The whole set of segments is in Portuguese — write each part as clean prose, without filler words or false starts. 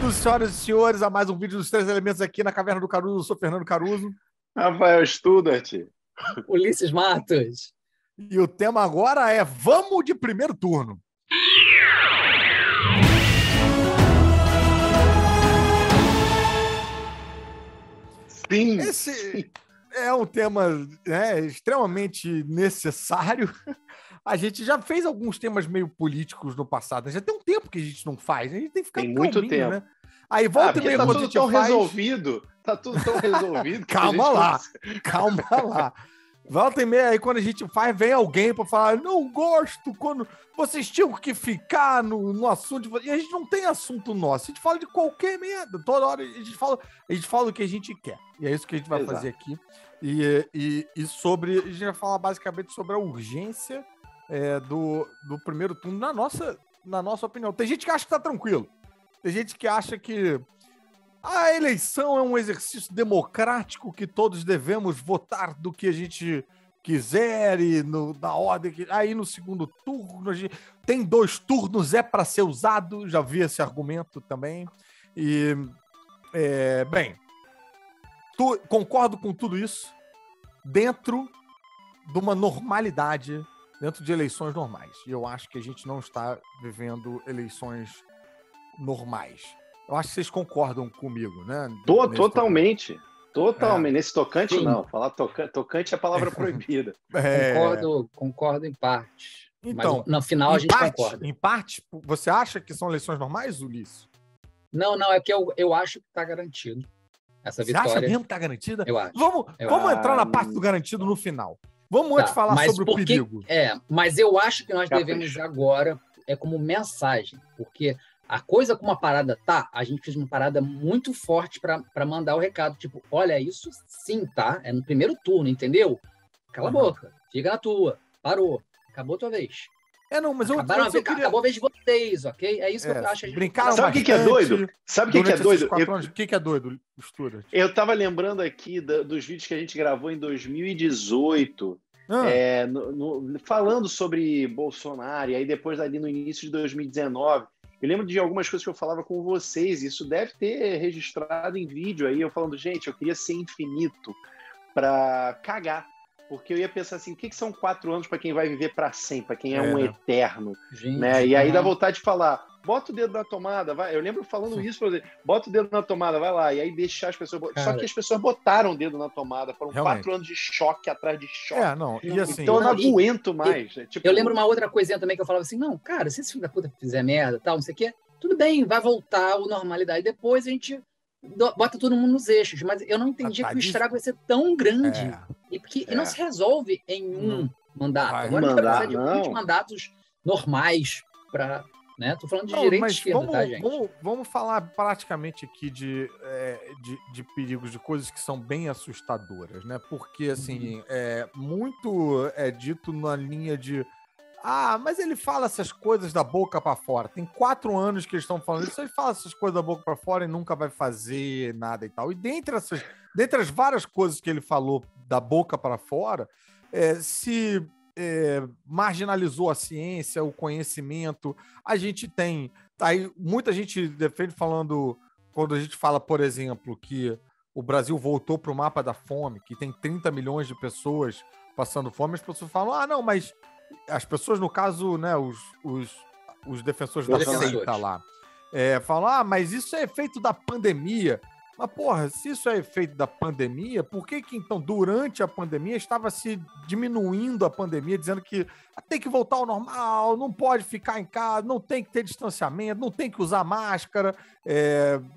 Bem-vindos, senhoras e senhores, a mais um vídeo dos Três Elementos aqui na Caverna do Caruso. Eu sou Fernando Caruso. Rafael Studart. Ulisses Matos. E o tema agora é Vamos de primeiro turno. Sim. Esse é um tema extremamente necessário. A gente já fez alguns temas meio políticos no passado. Já tem um tempo que a gente não faz. A gente tem que ficar Tem muito tempo. né? Aí volta e meia tá quando a tudo gente tão faz... resolvido. Tá tudo tão resolvido. Calma lá. Volta e meia aí quando a gente faz, vem alguém pra falar, não gosto quando vocês tinham que ficar no assunto. E a gente não tem assunto nosso. A gente fala de qualquer merda. Toda hora a gente fala o que a gente quer. E é isso que a gente vai fazer aqui. E sobre... A gente vai falar basicamente sobre a urgência do primeiro turno, na nossa opinião. Tem gente que acha que tá tranquilo. Tem gente que acha que a eleição é um exercício democrático que todos devemos votar do que a gente quiser e na ordem que... Aí no segundo turno, tem 2 turnos, é para ser usado. Já vi esse argumento também. E, concordo com tudo isso dentro de uma normalidade, dentro de eleições normais. E eu acho que a gente não está vivendo eleições normais. Eu acho que vocês concordam comigo, né? Totalmente. Nesse tocante, Sim. não. Falar tocante é a palavra proibida. Concordo em parte. Então, mas no final a gente concorda. Em parte, você acha que são eleições normais, Ulisses? Não, é que eu acho que está garantido. Essa vitória. Você acha mesmo que está garantida? Eu acho. Vamos entrar na parte do garantido no final. Vamos antes falar sobre o perigo. Mas eu acho que nós devemos agora, como mensagem, porque a coisa como a parada tá, a gente fez uma parada muito forte para mandar o recado, tipo, olha, isso sim, tá? É no primeiro turno, entendeu? Cala a boca, fica na tua, parou, acabou a tua vez. Mas acabou a vez de vocês, ok? É isso que eu acho. Brincaram Sabe o que é doido? Sabe o que é doido? O que é doido, Studart? Eu tava lembrando aqui dos vídeos que a gente gravou em 2018, falando sobre Bolsonaro, e aí depois ali no início de 2019, eu lembro de algumas coisas que eu falava com vocês, isso deve ter registrado em vídeo aí, eu falando, gente, eu queria ser infinito para cagar. Porque eu ia pensar assim, o que são 4 anos para quem vai viver para sempre, para quem é um eterno, gente, né? E aí dá vontade de falar, bota o dedo na tomada, vai. Eu lembro falando isso, por exemplo, bota o dedo na tomada, vai lá. E aí deixar as pessoas... Só que as pessoas botaram o dedo na tomada, foram 4 anos de choque atrás de choque. E assim... Então eu não aguento mais. Eu lembro uma outra coisinha também que eu falava assim, não, cara, se esse filho da puta fizer merda, tal, não sei o quê, tudo bem, vai voltar à normalidade. Depois a gente bota todo mundo nos eixos, mas eu não entendia que o estrago vai ser tão grande e não se resolve em um mandato. Agora a gente vai precisar de 20 mandatos normais para... Né? Tô falando de direita e esquerda, tá, gente? Vamos falar praticamente aqui de perigos, de coisas que são bem assustadoras, né? Porque, assim, muito é dito na linha de mas ele fala essas coisas da boca pra fora. Tem 4 anos que eles estão falando isso, ele fala essas coisas da boca pra fora e nunca vai fazer nada e tal. E dentre as várias coisas que ele falou da boca pra fora, se marginalizou a ciência, o conhecimento. A gente tem... Aí muita gente defende falando... Quando a gente fala, por exemplo, que o Brasil voltou para o mapa da fome, que tem 30 milhões de pessoas passando fome, as pessoas falam, não, mas... As pessoas, no caso, né, os defensores da seita lá, falam, mas isso é efeito da pandemia. Mas, porra, se isso é efeito da pandemia, por que então, durante a pandemia, estava se diminuindo a pandemia, dizendo que tem que voltar ao normal, não pode ficar em casa, não tem que ter distanciamento, não tem que usar máscara,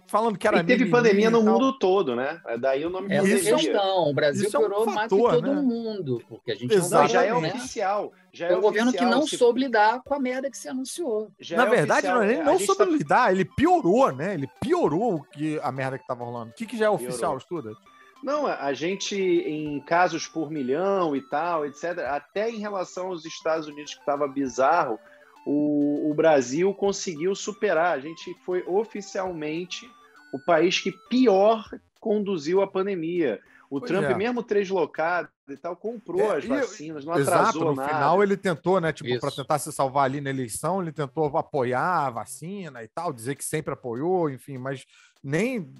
falando que era... E teve pandemia no mundo todo, né? Daí o nome de questão. O Brasil piorou mais que todo mundo, porque a gente não já é oficial. É um governo que não soube lidar com a merda que se anunciou. Na verdade, ele não soube lidar, ele piorou, né? Ele piorou a merda que tava rolando. O que já é oficial, Studart? Não, a gente, em casos por milhão e tal, etc., até em relação aos Estados Unidos, que estava bizarro, o Brasil conseguiu superar. A gente foi oficialmente o país que pior conduziu a pandemia. O Pois Trump, é. mesmo translocado e tal, comprou as vacinas, não atrasou Exato, no nada. final ele tentou, né, tipo, Isso. para tentar se salvar ali na eleição, ele tentou apoiar a vacina e tal, dizer que sempre apoiou, enfim, mas nem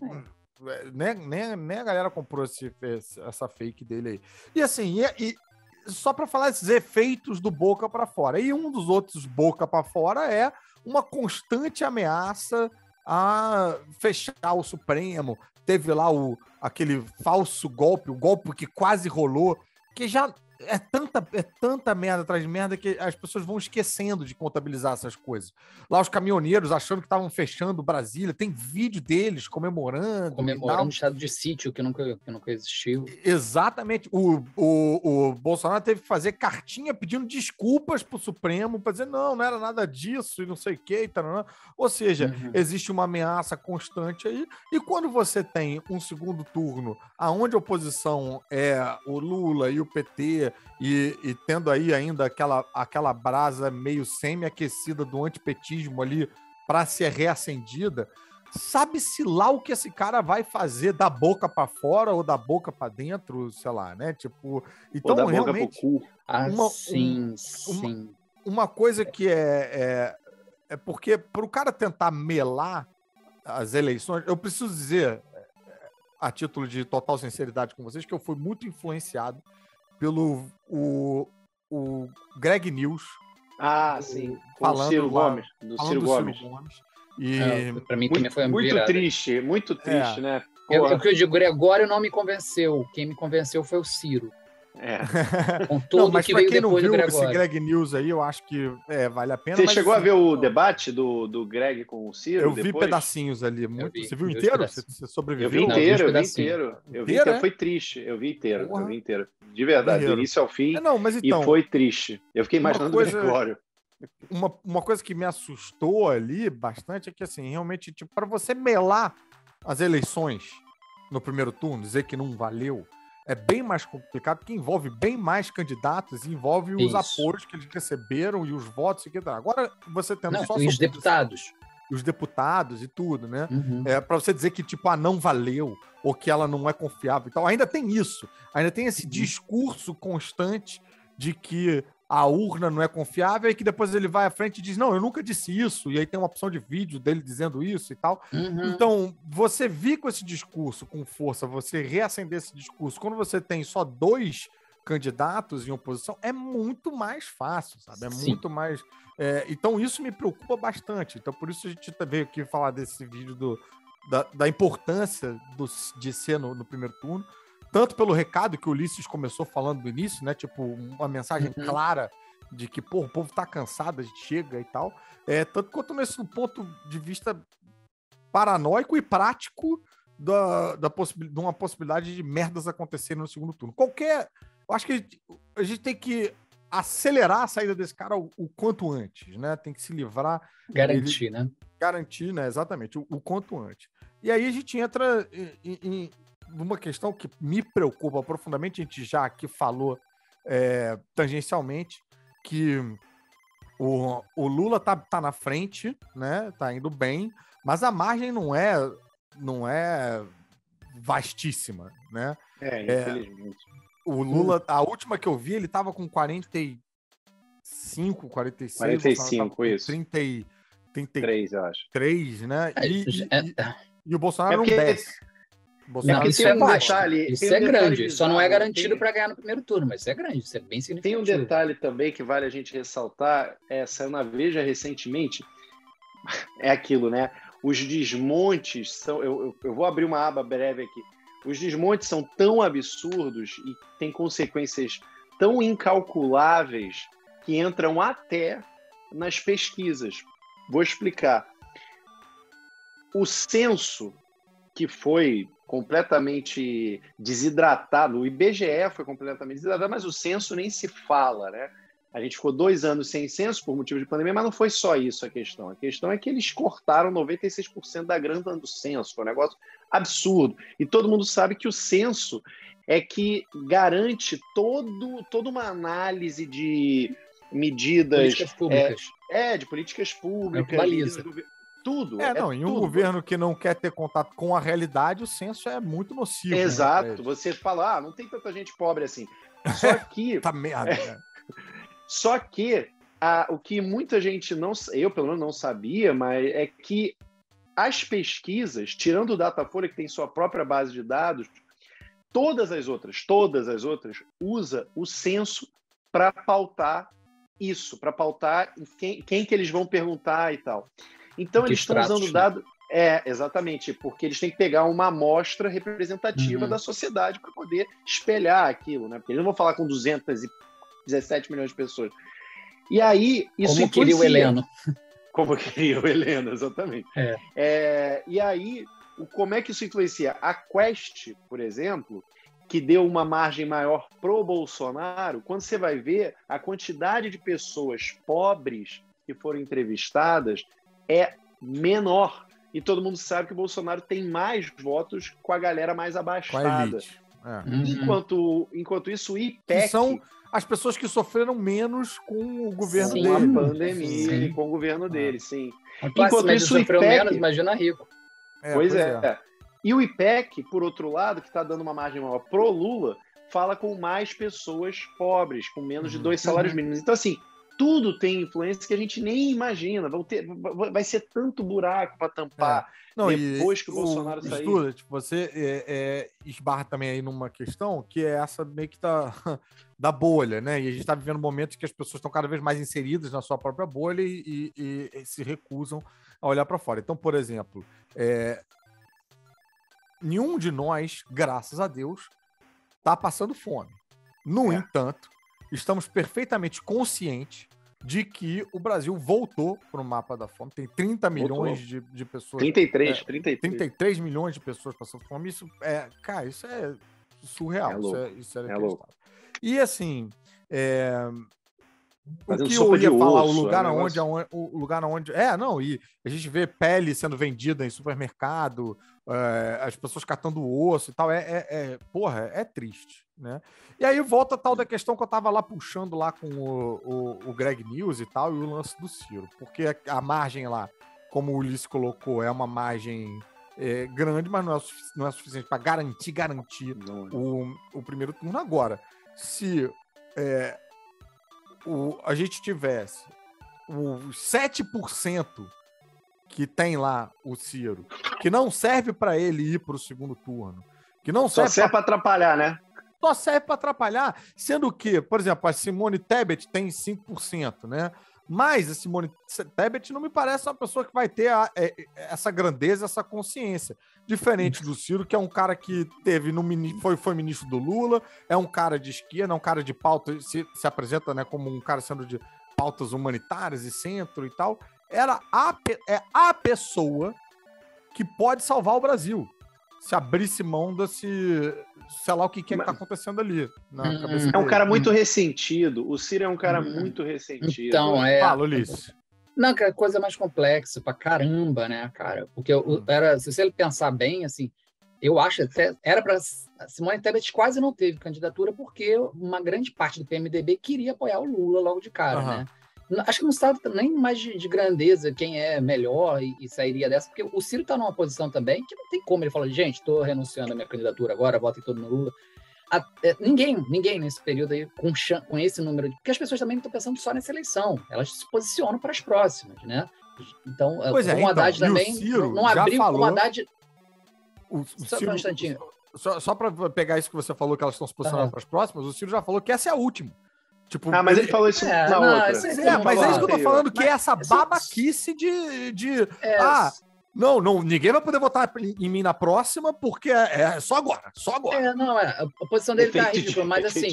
a galera comprou essa fake dele aí. E assim, e só para falar esses efeitos do boca para fora. E um dos outros boca para fora é uma constante ameaça a fechar o Supremo. Teve lá aquele falso golpe, o golpe que quase rolou, que já é tanta merda atrás de merda que as pessoas vão esquecendo de contabilizar essas coisas. Lá os caminhoneiros achando que estavam fechando Brasília, tem vídeo deles comemorando. Comemorando o estado de sítio que nunca existiu. Exatamente. O Bolsonaro teve que fazer cartinha pedindo desculpas pro Supremo para dizer não era nada disso e não sei o que. Ou seja, existe uma ameaça constante aí. E quando você tem um segundo turno aonde a oposição é o Lula e o PT e tendo aí ainda aquela brasa meio semi-aquecida do antipetismo ali para ser reacendida, sabe-se lá o que esse cara vai fazer da boca para fora ou da boca para dentro, sei lá, né? Tipo, então Ou da boca realmente pro cu. Sim. uma coisa que é porque para o cara tentar melar as eleições, eu preciso dizer, a título de total sinceridade com vocês, que eu fui muito influenciado pelo o Greg News. Sim. Falando Ciro lá, Gomes, do falando Ciro do Gomes. Ciro Gomes. E Pra mim também foi uma muito virada. triste, né? O que eu digo, Gregório não me convenceu. Quem me convenceu foi o Ciro. Com tudo mas que pra veio quem não depois do viu esse Gregório. Greg News aí, eu acho que vale a pena. Você mas, chegou assim, a ver o debate do Greg com o Ciro? Eu vi depois? pedacinhos ali. Você viu vi os inteiro? pedacinhos. Você sobreviveu? Eu vi Não, inteiro, eu vi os eu vi inteiro. Foi triste. Eu vi inteiro. De verdade, Guerreiro. do início ao fim. Mas então, E foi triste. Eu fiquei imaginando o Gregório. Uma coisa que me assustou ali bastante é que, assim, realmente, tipo, para você melar as eleições no primeiro turno, dizer que não valeu, é bem mais complicado, porque envolve bem mais candidatos, envolve os apoios que eles receberam e os votos. Agora, você tendo só os deputados. Os deputados e tudo, né? Para você dizer que, tipo, não valeu, ou que ela não é confiável e tal. Ainda tem isso. Ainda tem esse discurso constante de que a urna não é confiável e que depois ele vai à frente e diz, não, eu nunca disse isso. E aí tem uma opção de vídeo dele dizendo isso e tal. Então, você vir com esse discurso com força, você reacender esse discurso, quando você tem só 2 candidatos em oposição, é muito mais fácil, sabe? Muito mais... então, isso me preocupa bastante. Então, por isso a gente veio aqui falar desse vídeo da importância de ser no primeiro turno, tanto pelo recado que o Ulisses começou falando no início, né? Tipo, uma mensagem clara de que, o povo tá cansado, a gente chega e tal. Tanto quanto nesse ponto de vista paranoico e prático de uma possibilidade de merdas acontecerem no segundo turno. Eu acho que a gente tem que acelerar a saída desse cara o quanto antes, né? Tem que se livrar. Garantir, né? Exatamente, o quanto antes. E aí a gente entra em uma questão que me preocupa profundamente, a gente já aqui falou tangencialmente, que o Lula tá na frente, né? Tá indo bem, mas a margem não é vastíssima, né? Infelizmente. O Lula, a última que eu vi, ele tava com 45, 46. 45, isso. 33, eu acho. 3, né? E o Bolsonaro não desce. Não, isso é baixo. Detalhe, isso é grande. Só não é garantido para ganhar no primeiro turno, mas isso é grande, isso é bem significativo. Tem um detalhe também que vale a gente ressaltar, saiu na Veja recentemente, é aquilo, né? Os desmontes são... Eu vou abrir uma aba breve aqui. Os desmontes são tão absurdos e têm consequências tão incalculáveis que entram até nas pesquisas. Vou explicar. O censo, que foi completamente desidratado, o IBGE foi completamente desidratado, mas o censo nem se fala, né? A gente ficou 2 anos sem censo por motivo de pandemia, mas não foi só isso a questão. A questão é que eles cortaram 96% da grana do censo. Foi um negócio absurdo. E todo mundo sabe que o censo é que garante toda uma análise de medidas... Políticas públicas. De políticas públicas. Baliza. Tudo. Não, em um governo que não quer ter contato com a realidade, o censo é muito nocivo. Exato. Né, você fala, não tem tanta gente pobre assim. Só que... Tá merda, né? Só que o que muita gente eu pelo menos não sabia, mas é que as pesquisas, tirando o Datafolha, que tem sua própria base de dados, todas as outras, usa o censo para pautar isso, para pautar quem que eles vão perguntar e tal. Então, eles estão usando o dado... exatamente, porque eles têm que pegar uma amostra representativa da sociedade para poder espelhar aquilo, né? Porque eles não vão falar com 217 milhões de pessoas. E aí, isso como queria o Heleno. Como queria o Heleno, exatamente. E aí, como é que isso influencia? A Quest, por exemplo, que deu uma margem maior pro Bolsonaro, quando você vai ver a quantidade de pessoas pobres que foram entrevistadas é menor. E todo mundo sabe que o Bolsonaro tem mais votos com a galera mais abastada. Com a elite. Enquanto isso, o IPEC... Que são as pessoas que sofreram menos com o governo dele. Com a pandemia e com o governo dele, sim. Enquanto isso, o IPEC... menos, imagina rico. Pois é. E o IPEC, por outro lado, que está dando uma margem maior pro Lula, fala com mais pessoas pobres, com menos de 2 salários mínimos. Então, assim, tudo tem influência que a gente nem imagina. Vai ser tanto buraco para tampar depois que o Bolsonaro sair. Estuda, você esbarra também aí numa questão que é essa meio que da bolha, né? E a gente está vivendo momentos que as pessoas estão cada vez mais inseridas na sua própria bolha e se recusam a olhar para fora. Então, por exemplo, nenhum de nós, graças a Deus, está passando fome. No entanto, estamos perfeitamente conscientes de que o Brasil voltou para o mapa da fome. Tem 30 milhões de pessoas. 33 milhões de pessoas passando fome. Isso cara, isso é surreal. Isso é louco. E assim, o que eu ia falar, o lugar onde... E a gente vê pele sendo vendida em supermercado, as pessoas catando osso e tal, é triste, né? E aí volta a tal da questão que eu tava lá puxando lá com o Greg News e tal, e o lance do Ciro, porque a margem lá, como o Ulisses colocou, é uma margem grande, mas não é suficiente para garantir o primeiro turno. Agora, se a gente tivesse os 7% que tem lá o Ciro, que não serve para ele ir para o segundo turno, que não serve para atrapalhar, né? Só serve para atrapalhar, sendo que, por exemplo, a Simone Tebet tem 5%, né? Mas a Simone Tebet não me parece uma pessoa que vai ter essa grandeza, essa consciência. Diferente do Ciro, que é um cara que foi ministro do Lula, é um cara de esquerda, é um cara de pauta, se apresenta, né, como um cara sendo de pautas humanitárias e centro e tal. É a pessoa que pode salvar o Brasil. Se abrisse mão desse... sei lá o que tá acontecendo ali na cabeça dele. É um cara muito ressentido. O Ciro é um cara muito ressentido. Então, Fala, Ulisses. Não, que é coisa mais complexa pra caramba, né, cara? Porque se você pensar bem, assim, eu acho até... Era pra... Simone Tebet quase não teve candidatura porque uma grande parte do PMDB queria apoiar o Lula logo de cara, né? Acho que não estava nem mais de grandeza quem é melhor e sairia dessa, porque o Ciro está numa posição também que não tem como ele falar, gente, estou renunciando à minha candidatura agora, votem todo no Lula. Ninguém nesse período aí com esse número de... Porque as pessoas também não estão pensando só nessa eleição, elas se posicionam para as próximas, né? Então, o Haddad também não abriu com o Haddad... Só para um instantinho. Só para pegar isso que você falou, que elas estão se posicionando para as próximas, o Ciro já falou que essa é a última. Tipo, mas ele falou isso na outra. Mas é isso que eu tô falando, que é essa babaquice de não, ninguém vai poder votar em mim na próxima, porque é só agora, só agora. A posição dele tá ridícula, mas assim,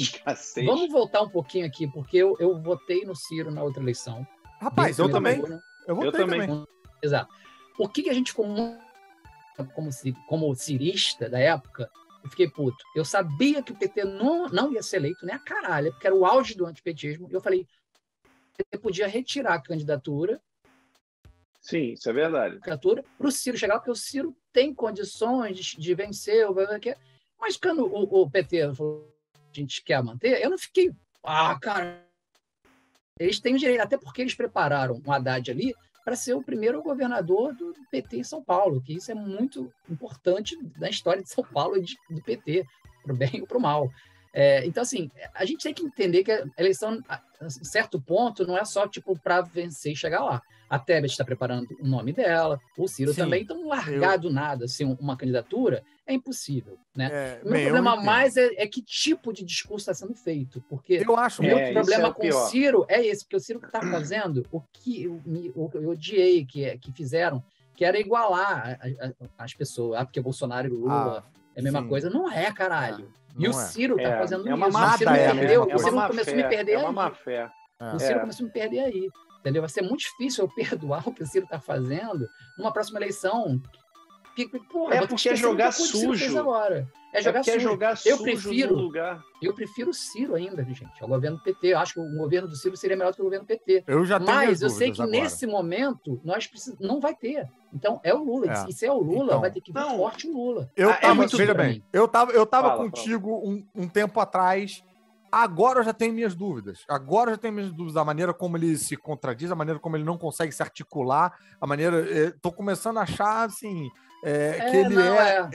vamos voltar um pouquinho aqui, porque eu votei no Ciro na outra eleição. Rapaz, eu também. Eu votei também. Exato. O que a gente, como cirista da época, eu fiquei puto. Eu sabia que o PT não ia ser eleito, nem a caralho, porque era o auge do antipetismo. E eu falei, o PT podia retirar a candidatura. Sim, isso é verdade. Para o Ciro chegar, porque o Ciro tem condições de vencer. Mas quando o PT falou a gente quer manter, eu não fiquei, cara, eles têm o direito, até porque eles prepararam o Haddad ali para ser o primeiro governador do PT em São Paulo, que isso é muito importante na história de São Paulo e do PT, para o bem ou para o mal. Então, assim, a gente tem que entender que a eleição, a certo ponto, não é só tipo para vencer e chegar lá. A Tebet está preparando o nome dela, o Ciro também. Então, largar do nada assim, uma candidatura é impossível, né? O meu problema mais é que tipo de discurso está sendo feito, porque eu acho o meu problema com o Ciro é esse, porque o Ciro está fazendo o que eu odiei que fizeram, que era igualar as pessoas, porque Bolsonaro e Lula é a mesma coisa. Não é, caralho. E o Ciro está fazendo isso. O Ciro me perdeu. O Ciro começou a me perder aí. É uma má fé. O Ciro começou a me perder aí. Entendeu? Vai ser muito difícil eu perdoar o que o Ciro está fazendo numa próxima eleição. Porque é jogar sujo. É jogar sujo. Jogar sujo no lugar. Eu prefiro o Ciro ainda, gente, ao governo do PT. Eu acho que o governo do Ciro seria melhor do que o governo do PT. Mas eu sei que nesse momento não vai ter. Então é o Lula. E se é o Lula, vai ter que vir forte o Lula. Eu tava contigo um tempo atrás. Agora eu já tenho minhas dúvidas. Da maneira como ele se contradiz, a maneira como ele não consegue se articular, a maneira... Tô começando a achar, assim, que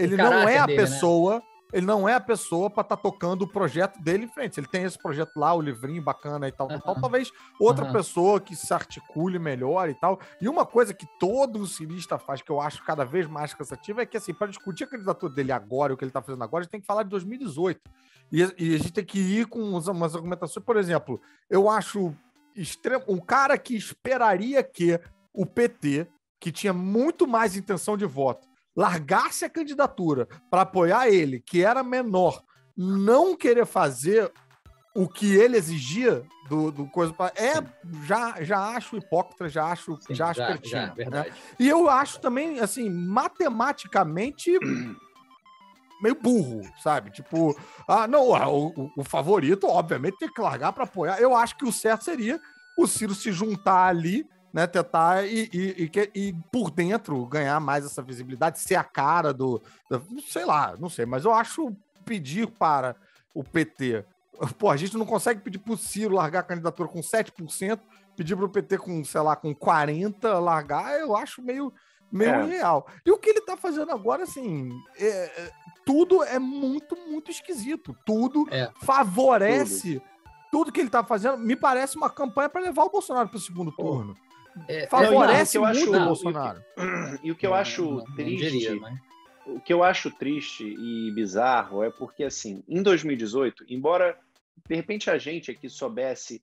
ele não é a pessoa... Né? Ele não é a pessoa para estar tocando o projeto dele em frente. Ele tem esse projeto lá, o livrinho bacana e tal, talvez outra pessoa que se articule melhor e tal. E uma coisa que todo cirista faz, que eu acho cada vez mais cansativa, é que, assim, para discutir a candidatura dele agora, o que ele está fazendo agora, a gente tem que falar de 2018. E a gente tem que ir com umas argumentações. Por exemplo, eu acho um cara que esperaria que o PT, que tinha muito mais intenção de voto, largasse a candidatura para apoiar ele, que era menor, não querer fazer o que ele exigia do coisa para já acho hipócrita, já acho pertinho, verdade. Né? E eu acho também, assim, matematicamente meio burro, sabe? Tipo, o favorito, obviamente, tem que largar para apoiar. Eu acho que o certo seria o Ciro se juntar ali, né, tentar e por dentro ganhar mais essa visibilidade, ser a cara sei lá, não sei, mas eu acho pedir para o PT, a gente não consegue pedir pro Ciro largar a candidatura com 7%, pedir pro PT com, sei lá, com 40% largar, eu acho meio irreal. E o que ele tá fazendo agora, assim, tudo é muito, muito esquisito, tudo favorece, tudo que ele tá fazendo, me parece uma campanha para levar o Bolsonaro pro segundo turno. Favorece muito o Bolsonaro. E o que eu acho triste, o que eu acho triste e bizarro é porque, assim, em 2018, embora de repente a gente aqui soubesse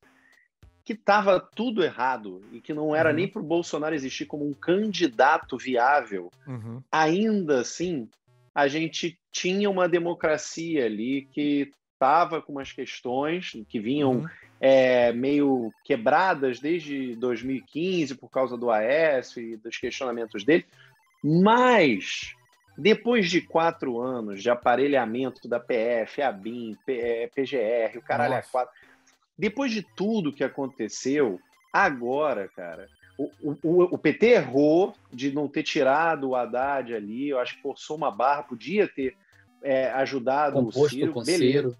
que estava tudo errado e que não era nem para o Bolsonaro existir como um candidato viável, ainda assim a gente tinha uma democracia ali que estava com umas questões que vinham meio quebradas desde 2015 por causa do Aécio e dos questionamentos dele, mas depois de 4 anos de aparelhamento da PF, ABIN, PGR, o caralho é 4, depois de tudo que aconteceu, agora, cara, o PT errou de não ter tirado o Haddad ali, eu acho que forçou uma barra, podia ter ajudado o Ciro, beleza.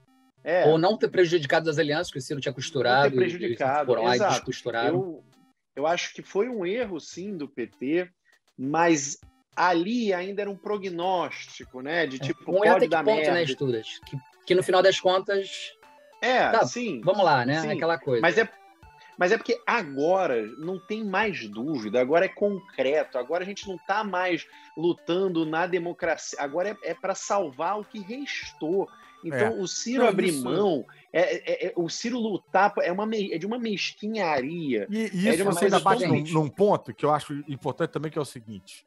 Ou não ter prejudicado as alianças que o Ciro tinha costurado. Não ter prejudicado, exato. Descosturaram. Eu acho que foi um erro, sim, do PT, mas ali ainda era um prognóstico, né? De tipo, pode dar merda. Né, Estudas? Que no final das contas... sim. Vamos lá, né? Sim. Aquela coisa. Mas é porque agora não tem mais dúvida, agora é concreto, agora a gente não está mais lutando na democracia, agora é para salvar o que restou. Então, o Ciro abrir mão, o Ciro lutar, é de uma mesquinharia. E isso você ainda bate num ponto que eu acho importante também, que é o seguinte,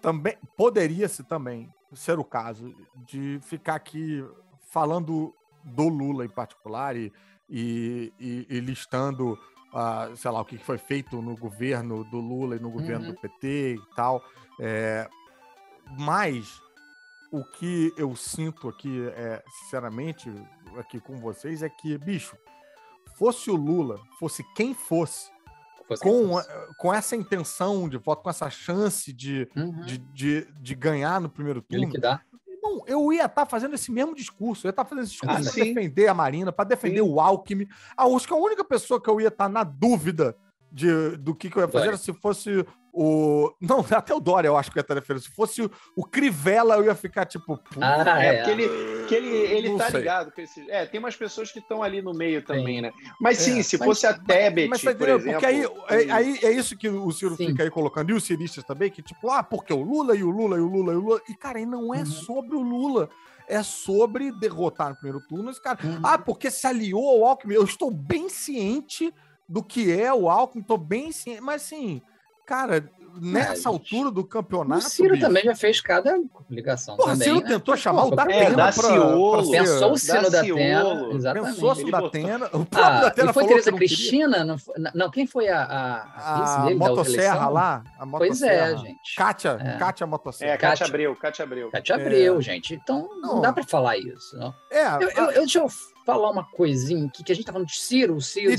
também poderia-se também ser o caso de ficar aqui falando do Lula em particular e listando, sei lá, o que foi feito no governo do Lula e no governo do PT e tal, mas o que eu sinto aqui, sinceramente, aqui com vocês, é que, bicho, fosse o Lula, fosse quem fosse, com essa intenção de voto, com essa chance de ganhar no primeiro turno, irmão, eu ia estar fazendo esse mesmo discurso, eu ia estar fazendo esse discurso para defender a Marina, para defender o Alckmin. Acho que a única pessoa que eu ia estar na dúvida do que eu ia fazer era se fosse o... Não, até o Dória eu acho que eu ia estar defendendo. Se fosse o Crivella, eu ia ficar tipo... Porque ele tá ligado com esse... tem umas pessoas que estão ali no meio também, né? Mas sim, se fosse a Tebet, por exemplo... Porque aí é isso que o Ciro fica aí colocando, e os ciristas também, que tipo, porque o Lula e o Lula e o Lula e o Lula... E, cara, aí não é sobre o Lula. É sobre derrotar no primeiro turno esse cara. Porque se aliou ao Alckmin. Eu estou bem ciente do que é o Alckmin, estou bem ciente. Mas assim, cara, nessa altura do campeonato... O Ciro também já fez cada ligação. Porra, também, o Ciro tentou chamar o Datena pensou o Ciro Datena. Exatamente. Pensou o Datena. O próprio Datena foi falou Tereza que não Cristina? Não, quem foi a motosserra lá? A pois é, gente. Kátia Motosserra. Cátia Abreu. Cátia Abreu, gente. Então, não dá pra falar isso, não. Deixa eu falar uma coisinha aqui, que a gente tá falando de Ciro. E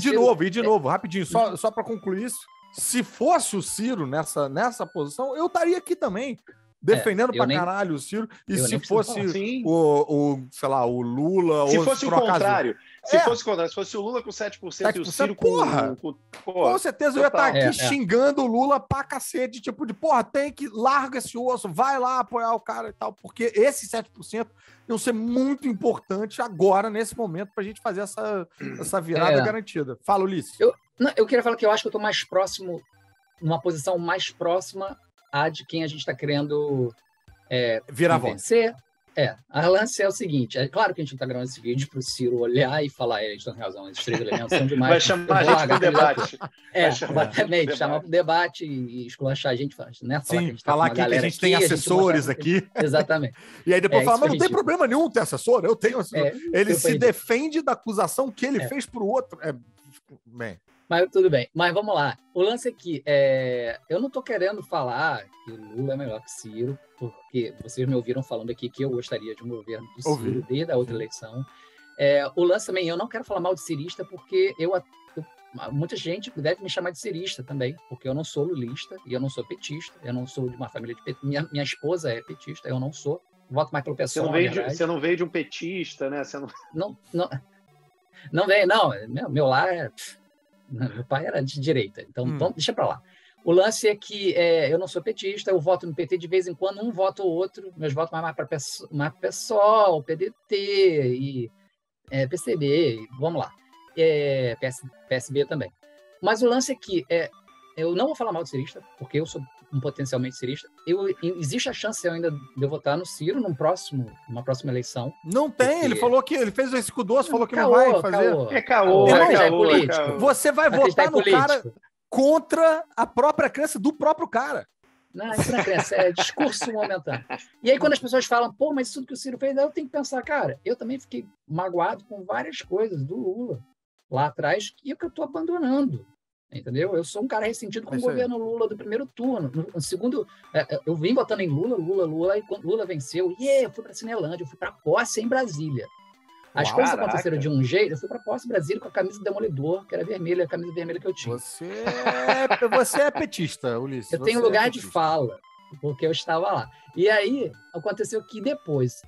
de novo, rapidinho, só pra concluir isso. Se fosse o Ciro nessa posição, eu estaria aqui também, defendendo pra caralho o Ciro. E se fosse sei lá, o Lula... Se fosse o contrário. Se fosse o Lula com 7% e o Ciro com certeza eu ia estar aqui xingando o Lula pra cacete, tipo de, tem que larga esse osso, vai lá apoiar o cara e tal, porque esses 7% iam ser muito importantes agora, nesse momento, pra gente fazer essa virada garantida. Fala, Ulisses. Eu queria falar que eu acho que eu tô mais próximo, numa posição mais próxima à de quem a gente tá querendo vencer. A lance é o seguinte, é claro que a gente não tá gravando esse vídeo pro Ciro olhar e falar, eles estão razão, esses 3 elementos são demais. Vai chamar a gente pro debate. Exatamente, chamar pro debate e esculachar a gente. Né? Falar que a gente tem assessores aqui. Exatamente. E aí depois falar, mas não tem problema nenhum ter assessor, eu tenho assessor. Ele se defende da acusação que ele fez pro outro. Bem... Mas tudo bem. Mas vamos lá. O lance aqui, eu não estou querendo falar que o Lula é melhor que Ciro, porque vocês me ouviram falando aqui que eu gostaria de um governo do Ciro desde a outra eleição. O lance também, eu não quero falar mal de cirista, porque muita gente deve me chamar de cirista também, porque eu não sou lulista e eu não sou petista, eu não sou de uma família de petista. Minha esposa é petista, eu não sou. Voto mais pelo pessoal. Você não veio de um petista, né? Você não veio, não. Meu lar é... Meu pai era de direita, então deixa pra lá. O lance é que eu não sou petista, eu voto no PT de vez em quando, um voto ou outro, meus votos mais para PSOL, PDT e PCB, vamos lá, PSB também. Mas o lance é que eu não vou falar mal de cirista, porque eu sou um potencialmente cirista. Existe a chance ainda de eu votar no Ciro numa próxima eleição. Não tem, porque... ele falou que ele fez esse doce, falou que não vai fazer. É caô, é político. Você vai votar no cara contra a própria crença do próprio cara. Não, isso não é crença, é discurso momentâneo. E aí quando as pessoas falam, mas isso que o Ciro fez, eu tenho que pensar, cara, eu também fiquei magoado com várias coisas do Lula lá atrás e que eu estou abandonando. Entendeu? Eu sou um cara ressentido com o governo Lula do primeiro turno. No segundo, eu vim votando em Lula, e quando Lula venceu, eu fui para Cinelândia, eu fui para posse em Brasília. As coisas aconteceram de um jeito, eu fui para posse em Brasília com a camisa do Demolidor, que era vermelha, a camisa vermelha que eu tinha. Você é petista, Ulisses. Eu tenho lugar de fala, porque eu estava lá. E aí, aconteceu que depois,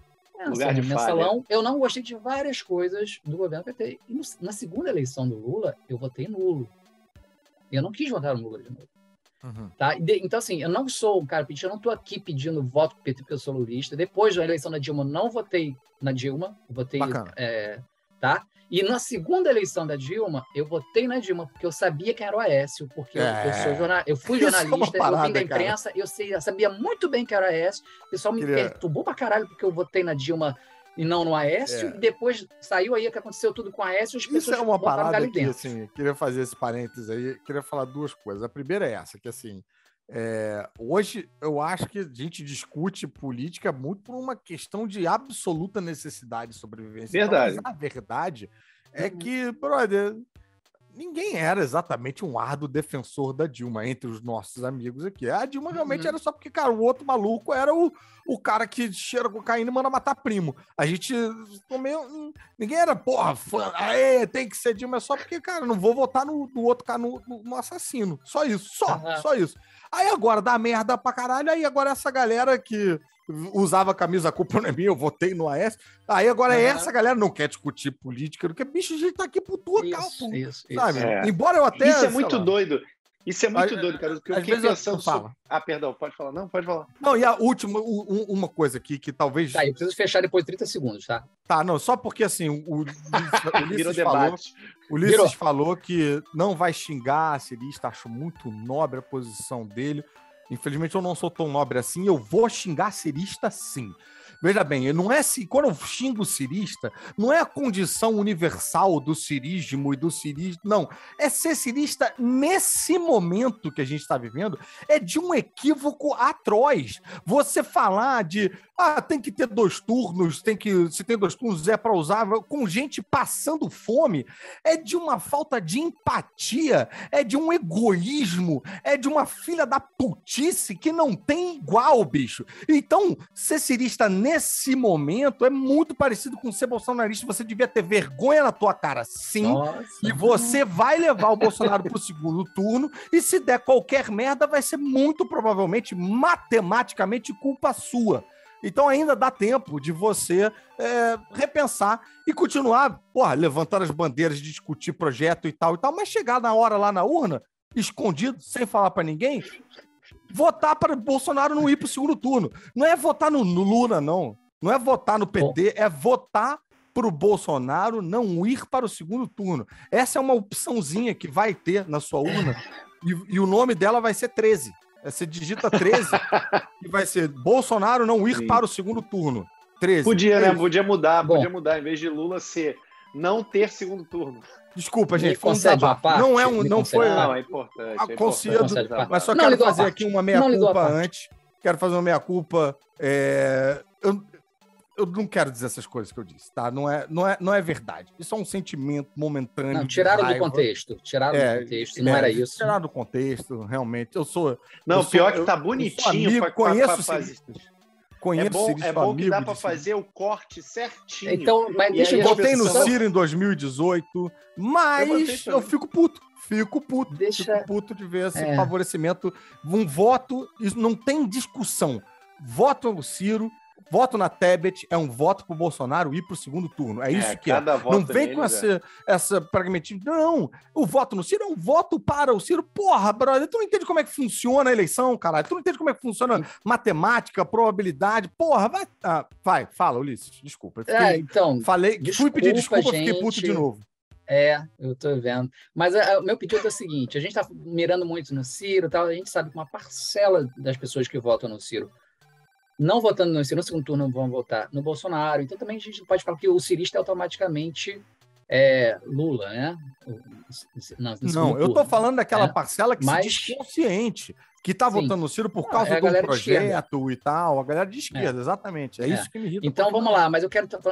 no mensalão, eu não gostei de várias coisas do governo PT. E na segunda eleição do Lula, eu votei nulo. Eu não quis votar no Lula de novo. Tá? Então, assim, eu não sou um cara petista, eu não estou aqui pedindo voto pro PT porque eu sou lulista. Depois da eleição da Dilma, eu não votei na Dilma, votei... tá? E na segunda eleição da Dilma, eu votei na Dilma porque eu sabia quem era o Aécio, porque eu fui jornalista, eu vim da imprensa, eu sabia muito bem quem era o Aécio, o pessoal me perturbou pra caralho porque eu votei na Dilma e não no Aécio, e depois saiu aí o que aconteceu tudo com o Aécio, as pessoas... Isso é uma parada que, assim, queria fazer esse parênteses aí, queria falar duas coisas. A primeira é essa, que assim, hoje eu acho que a gente discute política muito por uma questão de absoluta necessidade de sobrevivência. Verdade. Então, a verdade é que, brother, ninguém era exatamente um árduo defensor da Dilma entre os nossos amigos aqui. A Dilma realmente era só porque, cara, o outro maluco era o cara que cheira cocaína e manda matar primo. A gente ninguém era, fã, tem que ser Dilma, é só porque, cara, não vou votar no outro cara, no assassino. Só isso, só isso. Aí agora dá merda pra caralho, aí agora essa galera que usava a camisa, a culpa não é minha, eu votei no Aécio. Aí agora essa galera não quer discutir política, porque, bicho, a gente tá aqui por tua causa, sabe? Embora eu até... Isso é muito doido. Isso é muito doido, cara. Porque eu às fiquei vezes pensando eu falo. Ah, perdão, pode falar. Não, pode falar. Não, e a última, uma coisa aqui que talvez... Tá, eu preciso fechar depois de 30 segundos, tá? Tá, não, só porque assim, Virou o Ulisses falou que não vai xingar a cirista, acho muito nobre a posição dele. Infelizmente eu não sou tão nobre assim, eu vou xingar a cirista sim. Veja bem, não é quando eu xingo o cirista, não é a condição universal do cirismo e do cirismo, não. É ser cirista nesse momento que a gente está vivendo, é de um equívoco atroz. Você falar de, tem que ter 2 turnos, se tem 2 turnos é para usar, com gente passando fome, é de uma falta de empatia, é de um egoísmo, é de uma filha da putice que não tem igual, bicho. Então, ser cirista nesse momento é muito parecido com ser bolsonarista. Você devia ter vergonha na tua cara, sim. Nossa. E você vai levar o Bolsonaro pro segundo turno. E se der qualquer merda, vai ser muito provavelmente, matematicamente, culpa sua. Então ainda dá tempo de você repensar e continuar, levantando as bandeiras, discutir projeto e tal, mas chegar na hora lá na urna, escondido, sem falar pra ninguém, votar para Bolsonaro não ir pro segundo turno. Não é votar no Lula, não. Não é votar no PT, é votar pro Bolsonaro não ir para o segundo turno. Essa é uma opçãozinha que vai ter na sua urna e o nome dela vai ser 13. Você digita 13 e vai ser Bolsonaro não ir para o segundo turno. 13. Podia, né? Podia mudar. Em vez de Lula ser não ter segundo turno. Desculpa, gente, foi um desabafo. Não foi. Não, é importante. Concedo, mas só quero fazer aqui uma meia-culpa antes. Quero fazer uma meia-culpa. Eu não quero dizer essas coisas que eu disse, tá? Não é verdade. Isso é um sentimento momentâneo. Não, tiraram do contexto. Tiraram do contexto, não era isso. Tiraram do contexto, realmente. Pior que tá bonitinho. Conheço ciristas. É bom que dá para fazer o corte certinho. Então, mas deixa eu botei no Ciro em 2018, mas eu fico puto. Fico puto de ver esse favorecimento. Um voto, isso não tem discussão. Voto no Ciro, voto na Tebet, é um voto pro Bolsonaro ir pro segundo turno. É isso que é. Não vem com essa pragmatismo. Não, o voto no Ciro é um voto para o Ciro. Porra, brother, tu não entende como é que funciona a eleição, caralho. Tu não entende como é que funciona matemática, probabilidade. Porra, vai, fala, Ulisses, desculpa. Fui pedir desculpa, fiquei puto de novo. Eu tô vendo. Mas o meu pedido é o seguinte, a gente tá mirando muito no Ciro e tal, a gente sabe que uma parcela das pessoas que votam no Ciro não votando no segundo turno vão votar no Bolsonaro. Então também a gente pode falar que o cirista é automaticamente Lula, né? Não, eu tô falando daquela parcela que se diz consciente, que tá votando no Ciro por causa do projeto e tal, a galera de esquerda, exatamente. É isso que me irrita. Então vamos lá, mas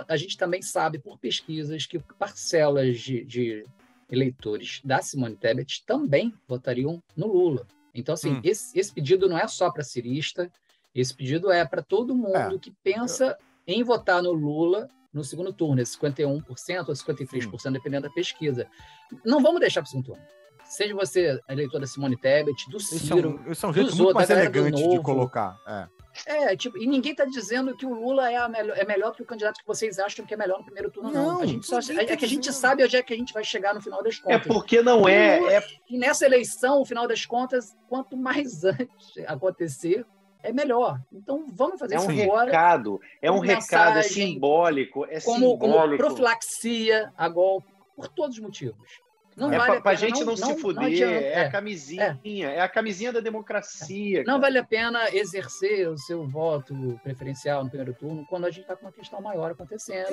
a gente também sabe por pesquisas que parcelas de eleitores da Simone Tebet também votariam no Lula. Então, assim, esse pedido não é só para cirista. Esse pedido é para todo mundo que pensa em votar no Lula no segundo turno, 51% ou 53%, dependendo da pesquisa. Não vamos deixar para o segundo turno. Seja você eleitor da Simone Tebet, do Ciro, esse é um jeito muito mais elegante de colocar. E ninguém está dizendo que o Lula é melhor que o candidato que vocês acham que é melhor no primeiro turno, não. A gente que a gente sabe onde é que a gente vai chegar no final das contas. É porque não é... E nessa eleição, no final das contas, quanto mais antes acontecer, é melhor. Então, vamos fazer isso agora. É um recado, é simbólico. Como profilaxia a golpe, por todos os motivos. Não vale para a gente não se fuder, é a camisinha, é a camisinha da democracia. Não vale a pena exercer o seu voto preferencial no primeiro turno quando a gente está com uma questão maior acontecendo.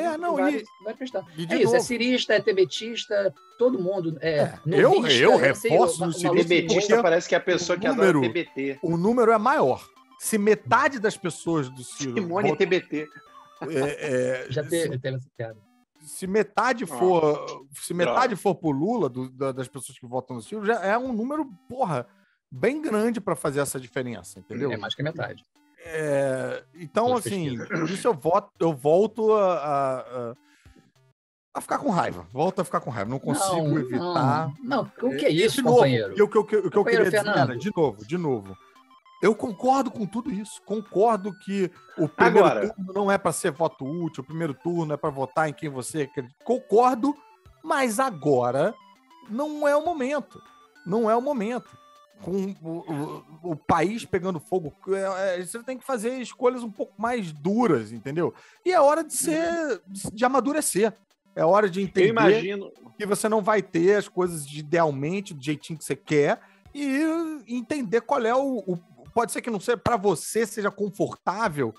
Vai prestar. Isso, é cirista, é tebetista, todo mundo. Eu reforço no cirista. Tebetista parece que é a pessoa que adora TBT. O número é maior. Se metade das pessoas do Ciro... Simone TBT. Já teve essa piada. Se metade for pro Lula, das pessoas que votam no Ciro, já é um número, bem grande para fazer essa diferença, entendeu? É mais que a metade. Então, assim, por isso eu volto a ficar com raiva. Volto a ficar com raiva. Não consigo evitar. Não, o que é isso, companheiro? O que eu queria dizer era, de novo. Eu concordo com tudo isso. Concordo que o primeiro turno não é para ser voto útil, o primeiro turno é para votar em quem você acredita. Concordo, mas agora não é o momento. Não é o momento. com o país pegando fogo, você tem que fazer escolhas um pouco mais duras, entendeu? E é hora de amadurecer. É hora de entender que você não vai ter as coisas idealmente, do jeitinho que você quer, e entender qual é pode ser que não seja para você seja confortável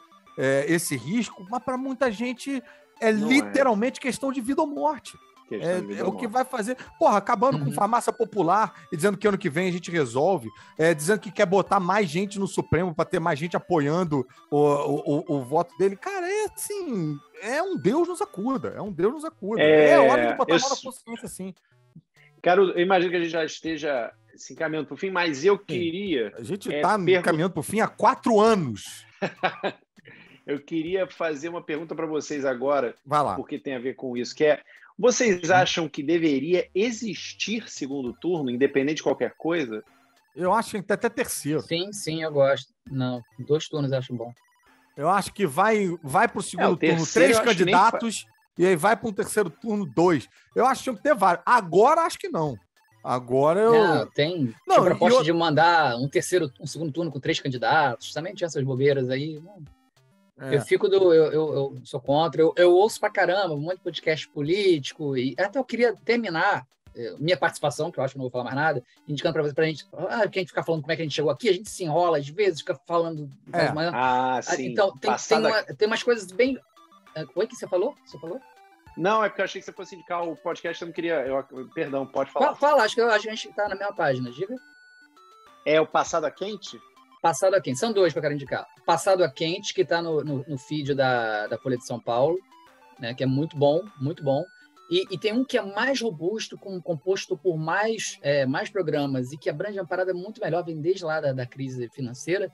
esse risco, mas para muita gente literalmente questão de vida ou morte. É o que vai fazer. Porra, acabando com farmácia popular e dizendo que ano que vem a gente resolve, dizendo que quer botar mais gente no Supremo para ter mais gente apoiando o voto dele. Cara, assim, um Deus nos acuda. É um Deus nos acuda. É hora de botar a mão na consciência, sim. Cara, eu imagino que a gente já esteja se encaminhando para o fim, mas eu queria... A gente está caminhando para o fim há 4 anos. Eu queria fazer uma pergunta para vocês agora, vai lá, porque tem a ver com isso, que vocês acham que deveria existir segundo turno, independente de qualquer coisa? Eu acho que tem que ter até terceiro. Sim, eu gosto. Não, 2 turnos eu acho bom. Eu acho que vai para o segundo turno 3 candidatos e aí vai para um terceiro turno 2. Eu acho que tinha que ter vários. Agora acho que não. Agora eu... Não, tem proposta de mandar um segundo turno com 3 candidatos. Também tinha essas bobeiras aí. Não. Eu sou contra, eu ouço pra caramba um monte de podcast político, e até eu queria terminar minha participação, que eu acho que não vou falar mais nada, indicando pra gente, que a gente ficar falando como é que a gente chegou aqui, a gente se enrola às vezes, fica falando... sim. Então, tem umas coisas bem... Oi, que você falou? Não, é porque eu achei que você fosse indicar o podcast, eu não queria... Perdão, pode falar. Fala, acho que a gente tá na mesma página, diga. É o Passado a Quente? Passado a Quente. São 2 que eu quero indicar. Passado a Quente, que está no feed da Folha de São Paulo, né, que é muito bom, muito bom. E tem um que é mais robusto, composto por mais programas e que abrange uma parada muito melhor, vem desde lá da crise financeira,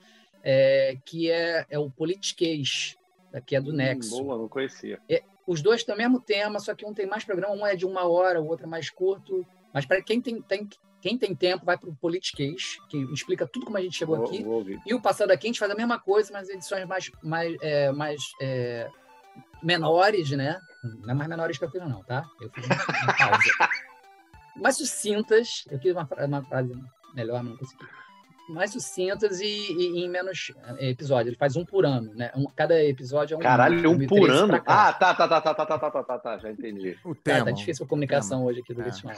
que é o Politiquês, que é do Nexo. Boa, não conhecia. Os 2 têm o mesmo tema, só que um tem mais programa, um é de 1 hora, o outro é mais curto. Mas para quem tem tempo, vai para o Politiquês, que explica tudo como a gente chegou aqui. E o Passado a Quente faz a mesma coisa, mas edições mais menores, né? Não é mais menores que eu fiz, não, tá? Eu fiz uma pausa. Mais sucintas. Eu quis uma frase melhor, mas não consegui. Mais sucintas e em menos episódios. Ele faz 1 por ano, né? Cada episódio é um... Caralho, 1 por ano? Tá. Já entendi. Tá difícil a comunicação hoje aqui do Vestibular.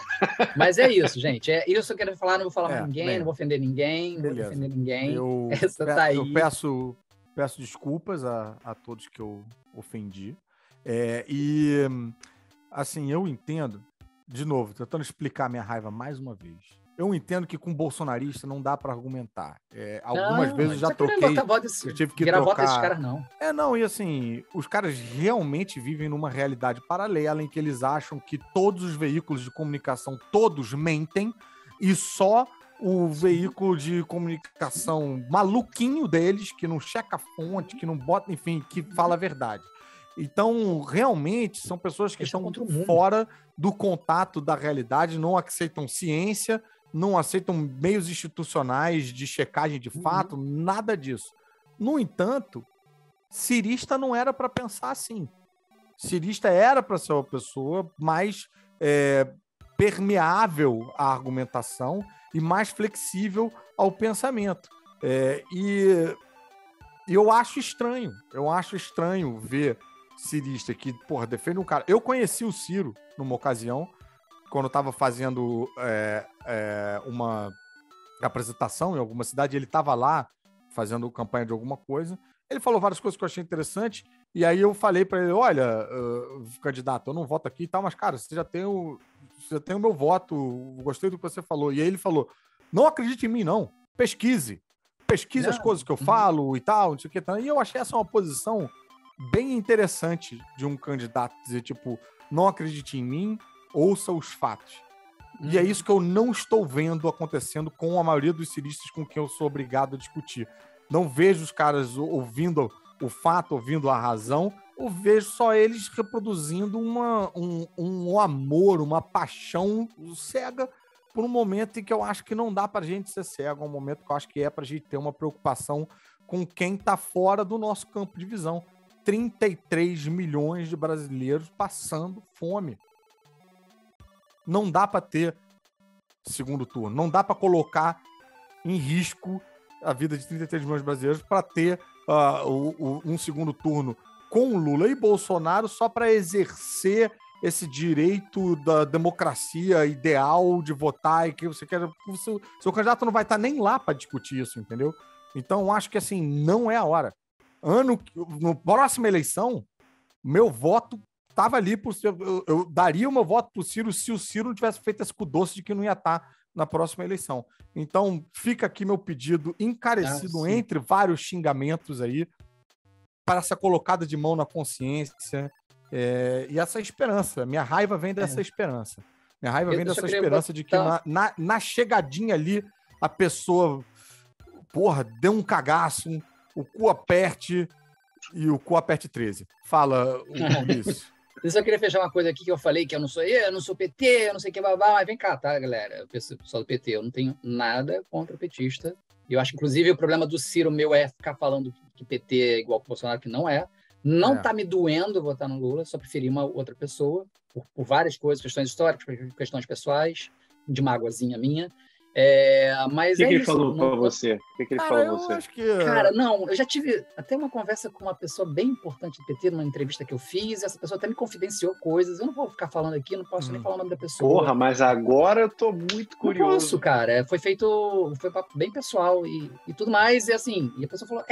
Mas é isso, gente. É isso que eu quero falar. Não vou falar mais ninguém, não vou ofender ninguém, não vou defender ninguém. Tá aí. Eu peço desculpas a todos que eu ofendi. Assim, eu entendo, de novo, tentando explicar minha raiva mais uma vez. Eu entendo que com bolsonarista não dá para argumentar. Algumas vezes eu já troquei. Eu tive que trocar. Desses caras, não. Não, e assim, os caras realmente vivem numa realidade paralela em que eles acham que todos os veículos de comunicação, todos mentem, e só o veículo de comunicação maluquinho deles, que não checa a fonte, que não bota, enfim, que fala a verdade. Então, realmente, são pessoas que estão fora do contato da realidade, não aceitam ciência, não aceitam meios institucionais de checagem de fato, nada disso. No entanto, cirista não era para pensar assim. Cirista era para ser uma pessoa mais permeável à argumentação e mais flexível ao pensamento. E eu acho estranho ver cirista que, defende um cara. Eu conheci o Ciro numa ocasião, quando eu estava fazendo uma apresentação em alguma cidade, ele estava lá fazendo campanha de alguma coisa. Ele falou várias coisas que eu achei interessante, e aí eu falei para ele, olha, candidato, eu não voto aqui e tal, mas, cara, você já tem o meu voto, gostei do que você falou. E aí ele falou, não acredite em mim, não, pesquise as coisas que eu falo e tal, não sei o que. E eu achei essa uma posição bem interessante de um candidato, dizer, tipo, não acredite em mim, ouça os fatos. E é isso que eu não estou vendo acontecendo com a maioria dos ciristas com quem eu sou obrigado a discutir. Não vejo os caras ouvindo o fato, ouvindo a razão, eu vejo só eles reproduzindo um amor, uma paixão cega por um momento em que eu acho que não dá pra gente ser cego, é um momento que eu acho que é pra gente ter uma preocupação com quem tá fora do nosso campo de visão. 33 milhões de brasileiros passando fome. Não dá para ter segundo turno. Não dá para colocar em risco a vida de 33 milhões de brasileiros para ter um segundo turno com Lula e Bolsonaro só para exercer esse direito da democracia ideal de votar e que você quer... Seu candidato não vai estar nem lá para discutir isso, entendeu? Então, acho que, assim, não é a hora. No próxima eleição, meu voto estava ali, eu daria o meu voto para o Ciro se o Ciro não tivesse feito esse cu doce de que não ia estar na próxima eleição. Então, fica aqui meu pedido encarecido entre vários xingamentos aí para essa colocada de mão na consciência e essa esperança. Minha raiva vem dessa esperança. Minha raiva vem dessa esperança de que na chegadinha ali a pessoa, dê um cagaço, o cu aperte e o cu aperte 13. Fala, Maurício. Eu só queria fechar uma coisa aqui que eu falei, que eu não sou PT, eu não sei o que, mas vem cá, tá, galera? O pessoal do PT, eu não tenho nada contra o petista. E eu acho que, inclusive, o problema do Ciro meu é ficar falando que PT é igual ao Bolsonaro, que não é. Não tá me doendo votar no Lula, só preferi uma outra pessoa, por várias coisas, questões históricas, questões pessoais, de mágoazinha minha. Mas o que ele falou pra você? O que ele falou pra você? Acho que... Cara, não, eu já tive até uma conversa com uma pessoa bem importante do PT, numa entrevista que eu fiz, e essa pessoa até me confidenciou coisas. Eu não vou ficar falando aqui, não posso nem falar o nome da pessoa. Porra, mas agora eu tô muito curioso. Não posso, cara. Foi bem pessoal e tudo mais, e assim, e a pessoa falou,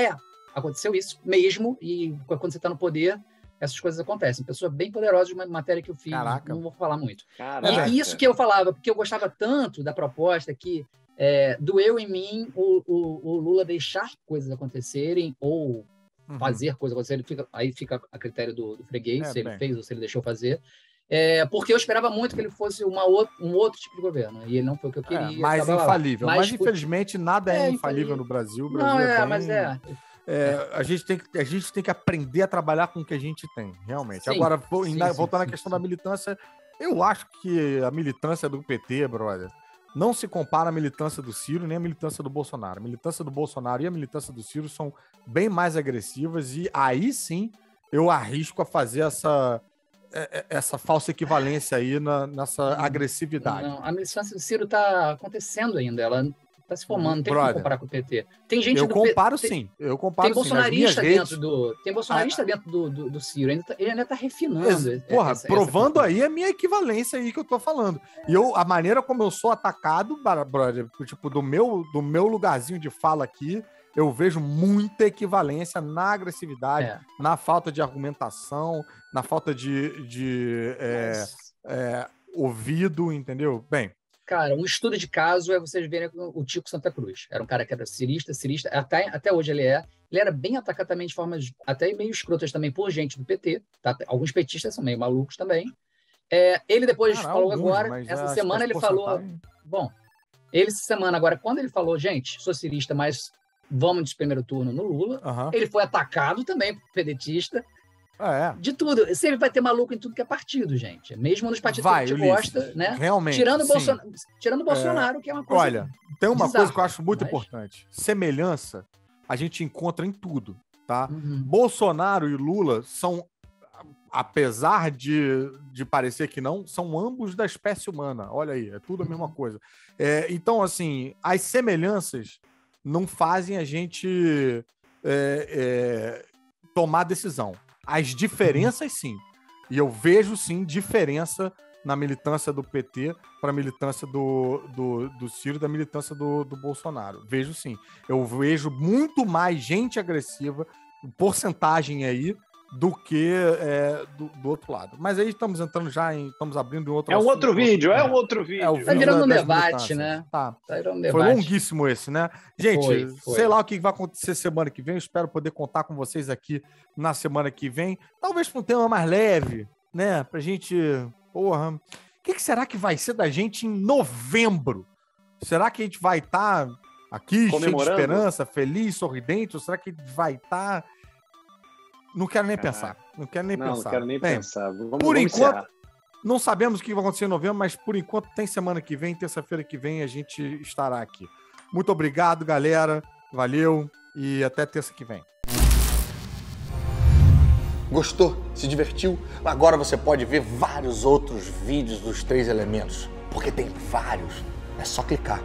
aconteceu isso mesmo, e quando você tá no poder, essas coisas acontecem. Pessoa bem poderosa de uma matéria que eu fiz, não vou falar muito. Caraca. E isso que eu falava, porque eu gostava tanto da proposta que doeu em mim o Lula deixar coisas acontecerem ou fazer coisas acontecerem. Aí fica a critério do freguês, se ele fez ou se ele deixou fazer. Porque eu esperava muito que ele fosse um outro tipo de governo. E ele não foi o que eu queria. Mais infalível. Mas infelizmente, nada é infalível no Brasil. O Brasil mas a gente tem que aprender a trabalhar com o que a gente tem, realmente. Sim, agora, voltando à questão da militância, eu acho que a militância do PT, brother, não se compara à militância do Ciro nem à militância do Bolsonaro. A militância do Bolsonaro e a militância do Ciro são bem mais agressivas e aí sim eu arrisco a fazer essa falsa equivalência aí nessa agressividade. Não, a militância do Ciro está acontecendo ainda, ela tá se formando, não tem como comparar com o PT. Tem gente sim. Eu comparo tem bolsonarista dentro do Ciro, ele ainda tá refinando. Provando aí a minha equivalência aí que eu tô falando. E a maneira como eu sou atacado, brother, tipo, do meu lugarzinho de fala aqui, eu vejo muita equivalência na agressividade, na falta de argumentação, na falta de ouvido, entendeu? Bem, cara, um estudo de caso é vocês verem o Tico Santa Cruz. Era um cara que era cirista, até hoje ele era bem atacado também de formas até meio escrotas também por gente do PT, tá? Alguns petistas são meio malucos também. Ele depois falou agora, essa semana ele falou... Essa semana agora, quando ele falou, gente, sou cirista, mas vamos de primeiro turno no Lula, ele foi atacado também por pedetista. De tudo. Sempre vai ter maluco em tudo que é partido, gente. Mesmo nos partidos que a gente gosta, né? Realmente. Tirando o Bolsonaro, que é uma coisa. Olha, tem uma coisa que eu acho muito importante. Semelhança, a gente encontra em tudo, tá? Bolsonaro e Lula são, apesar de parecer que não, são ambos da espécie humana. Olha aí, é tudo a mesma coisa. Então, assim, as semelhanças não fazem a gente tomar decisão. As diferenças, sim. E eu vejo, sim, diferença na militância do PT para a militância do Ciro e da militância do Bolsonaro. Vejo, sim. Eu vejo muito mais gente agressiva, porcentagem aí, do que do outro lado. Mas aí estamos entrando estamos abrindo em outro assunto. É um outro vídeo. Tá virando um debate, né? Tá virando um debate. Foi longuíssimo esse, né? Gente, foi. Sei lá o que vai acontecer semana que vem. Eu espero poder contar com vocês aqui na semana que vem. Talvez com um tema mais leve, né? Pra gente... o que será que vai ser da gente em novembro? Será que a gente vai estar aqui cheio de esperança, feliz, sorridente? Ou será que a gente vai estar... Não quero nem pensar. Não quero nem pensar. Por enquanto, não sabemos o que vai acontecer em novembro, mas por enquanto tem semana que vem, terça-feira que vem, a gente estará aqui. Muito obrigado, galera. Valeu e até terça que vem. Gostou? Se divertiu? Agora você pode ver vários outros vídeos dos 3 Elementos, porque tem vários. É só clicar.